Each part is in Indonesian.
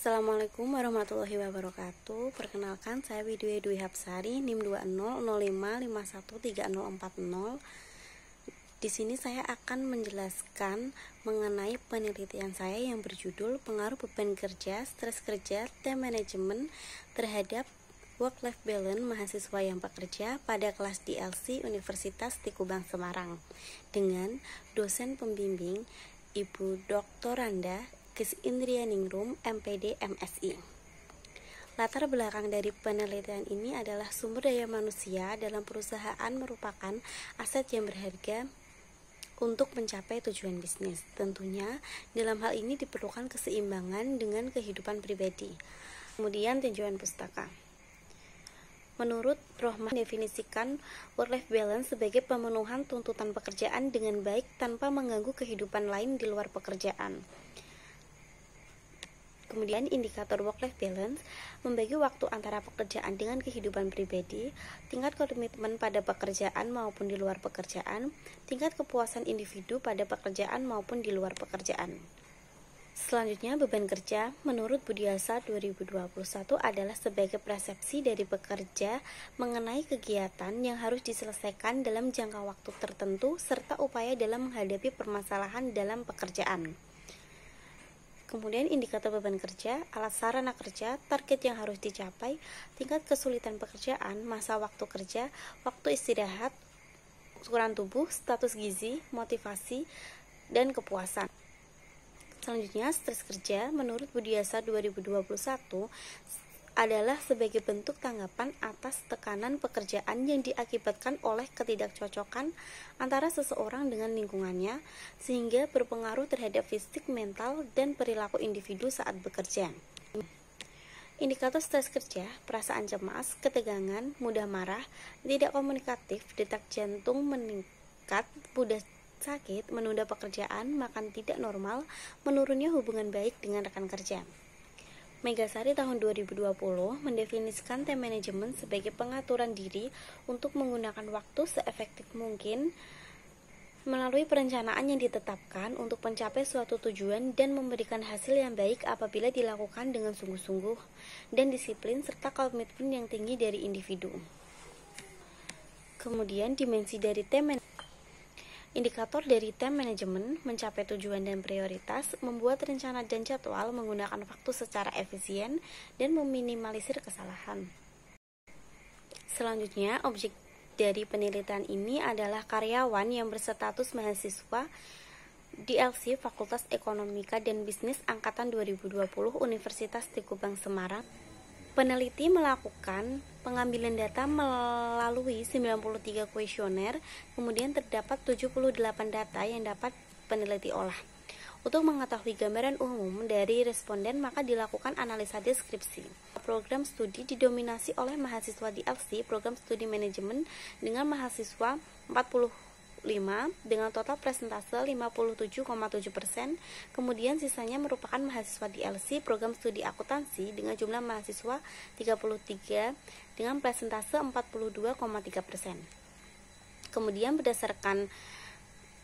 Assalamualaikum warahmatullahi wabarakatuh. Perkenalkan, saya Widya Dwi Hapsari, NIM 2005513040. Di sini saya akan menjelaskan mengenai penelitian saya yang berjudul Pengaruh Beban Kerja, Stres Kerja, Time Management terhadap Work-Life Balance mahasiswa yang bekerja pada kelas DLC Universitas Tikubang Semarang dengan dosen pembimbing Ibu Doktoranda Ges Indrianingrum, MPD, MSI. Latar belakang dari penelitian ini adalah sumber daya manusia dalam perusahaan merupakan aset yang berharga untuk mencapai tujuan bisnis. Tentunya, dalam hal ini diperlukan keseimbangan dengan kehidupan pribadi. Kemudian, tinjauan pustaka. Menurut Rohmah, definisikan work-life balance sebagai pemenuhan tuntutan pekerjaan dengan baik tanpa mengganggu kehidupan lain di luar pekerjaan. Kemudian indikator work-life balance membagi waktu antara pekerjaan dengan kehidupan pribadi, tingkat komitmen pada pekerjaan maupun di luar pekerjaan, tingkat kepuasan individu pada pekerjaan maupun di luar pekerjaan. Selanjutnya, beban kerja menurut Budiasa 2021 adalah sebagai persepsi dari pekerja mengenai kegiatan yang harus diselesaikan dalam jangka waktu tertentu serta upaya dalam menghadapi permasalahan dalam pekerjaan. Kemudian indikator beban kerja, alat sarana kerja, target yang harus dicapai, tingkat kesulitan pekerjaan, masa waktu kerja, waktu istirahat, ukuran tubuh, status gizi, motivasi, dan kepuasan. Selanjutnya, stres kerja menurut Budiasa 2021 adalah sebagai bentuk tanggapan atas tekanan pekerjaan yang diakibatkan oleh ketidakcocokan antara seseorang dengan lingkungannya sehingga berpengaruh terhadap fisik, mental, dan perilaku individu saat bekerja. Indikator stres kerja, perasaan cemas, ketegangan, mudah marah, tidak komunikatif, detak jantung meningkat, mudah sakit, menunda pekerjaan, makan tidak normal, menurunnya hubungan baik dengan rekan kerja. Megasari tahun 2020 mendefinisikan time management sebagai pengaturan diri untuk menggunakan waktu seefektif mungkin melalui perencanaan yang ditetapkan untuk mencapai suatu tujuan dan memberikan hasil yang baik apabila dilakukan dengan sungguh-sungguh dan disiplin serta komitmen yang tinggi dari individu. Kemudian dimensi dari time management. Indikator dari time management mencapai tujuan dan prioritas, membuat rencana dan jadwal menggunakan waktu secara efisien, dan meminimalisir kesalahan. Selanjutnya, objek dari penelitian ini adalah karyawan yang berstatus mahasiswa DLC Fakultas Ekonomika dan Bisnis Angkatan 2020 Universitas Tikubang Semarang. Peneliti melakukan pengambilan data melalui 93 kuesioner, kemudian terdapat 78 data yang dapat peneliti olah. Untuk mengetahui gambaran umum dari responden, maka dilakukan analisa deskripsi. Program studi didominasi oleh mahasiswa DLC, program studi manajemen dengan mahasiswa 45 dengan total presentase 57,7%, kemudian sisanya merupakan mahasiswa DLC program studi akuntansi dengan jumlah mahasiswa 33 dengan presentase 42,3%. Kemudian berdasarkan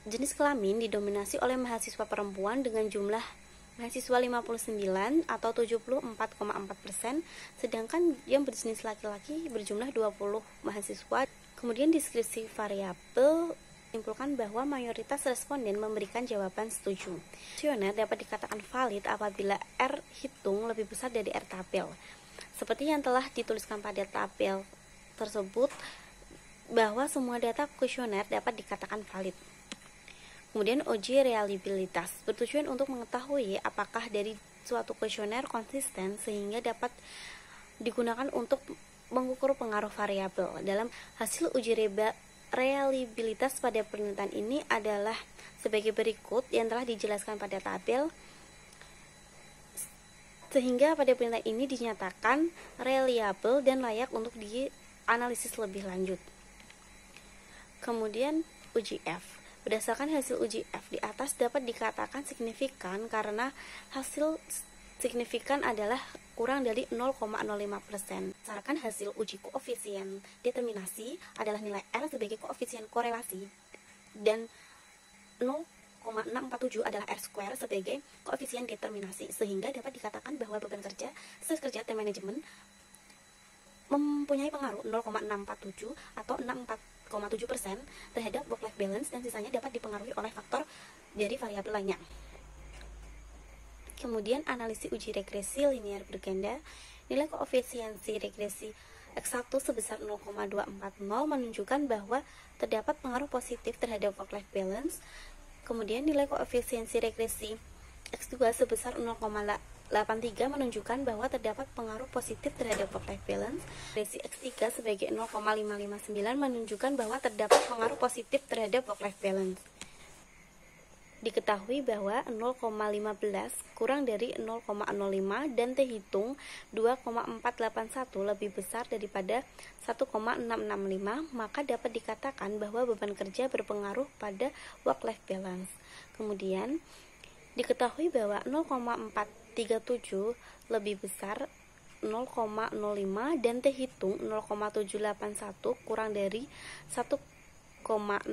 jenis kelamin didominasi oleh mahasiswa perempuan dengan jumlah mahasiswa 59 atau 74,4%, sedangkan yang berjenis laki-laki berjumlah 20 mahasiswa. Kemudian deskripsi variabel menyimpulkan bahwa mayoritas responden memberikan jawaban setuju. Kuesioner dapat dikatakan valid apabila R hitung lebih besar dari R tabel. Seperti yang telah dituliskan pada tabel tersebut, bahwa semua data kuesioner dapat dikatakan valid. Kemudian uji reliabilitas bertujuan untuk mengetahui apakah dari suatu kuesioner konsisten sehingga dapat digunakan untuk mengukur pengaruh variabel. Dalam hasil uji reliabilitas pada penelitian ini adalah sebagai berikut yang telah dijelaskan pada tabel, sehingga pada penelitian ini dinyatakan reliable dan layak untuk dianalisis lebih lanjut. Kemudian uji F. Berdasarkan hasil uji F di atas dapat dikatakan signifikan karena hasil signifikan adalah kurang dari 0,05%. Berdasarkan hasil uji koefisien determinasi adalah nilai R sebagai koefisien korelasi dan 0,05 0,647 adalah R² sebagai koefisien determinasi, sehingga dapat dikatakan bahwa beban kerja, stres kerja time management mempunyai pengaruh 0,647 atau 64,7% terhadap work-life balance, dan sisanya dapat dipengaruhi oleh faktor dari variabel lainnya. Kemudian analisis uji regresi linear berganda, nilai koefisiensi regresi X1 sebesar 0,240 menunjukkan bahwa terdapat pengaruh positif terhadap work-life balance. Kemudian nilai koefisiensi regresi X2 sebesar 0,83 menunjukkan bahwa terdapat pengaruh positif terhadap work-life balance. Regresi X3 sebagai 0,559 menunjukkan bahwa terdapat pengaruh positif terhadap work-life balance. Diketahui bahwa 0,15 kurang dari 0,05 dan T hitung 2,481 lebih besar daripada 1,665, maka dapat dikatakan bahwa beban kerja berpengaruh pada work-life balance. Kemudian, diketahui bahwa 0,437 lebih besar 0,05 dan T hitung 0,781 kurang dari 1,665,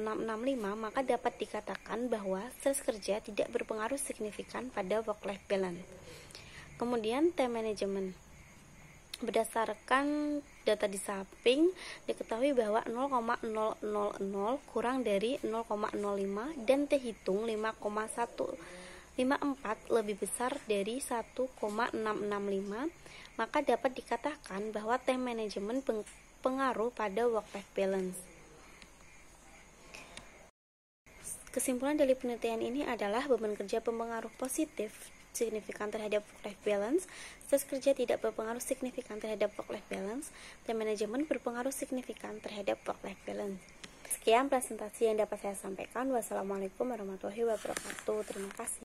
maka dapat dikatakan bahwa stres kerja tidak berpengaruh signifikan pada work-life balance. Kemudian time management. Berdasarkan data di samping, diketahui bahwa 0,000 kurang dari 0,05 dan T hitung 5,154 lebih besar dari 1,665, maka dapat dikatakan bahwa time management berpengaruh pada work-life balance. Kesimpulan dari penelitian ini adalah beban kerja berpengaruh positif signifikan terhadap work-life balance, stres kerja tidak berpengaruh signifikan terhadap work-life balance, time management berpengaruh signifikan terhadap work-life balance. Sekian presentasi yang dapat saya sampaikan. Wassalamualaikum warahmatullahi wabarakatuh. Terima kasih.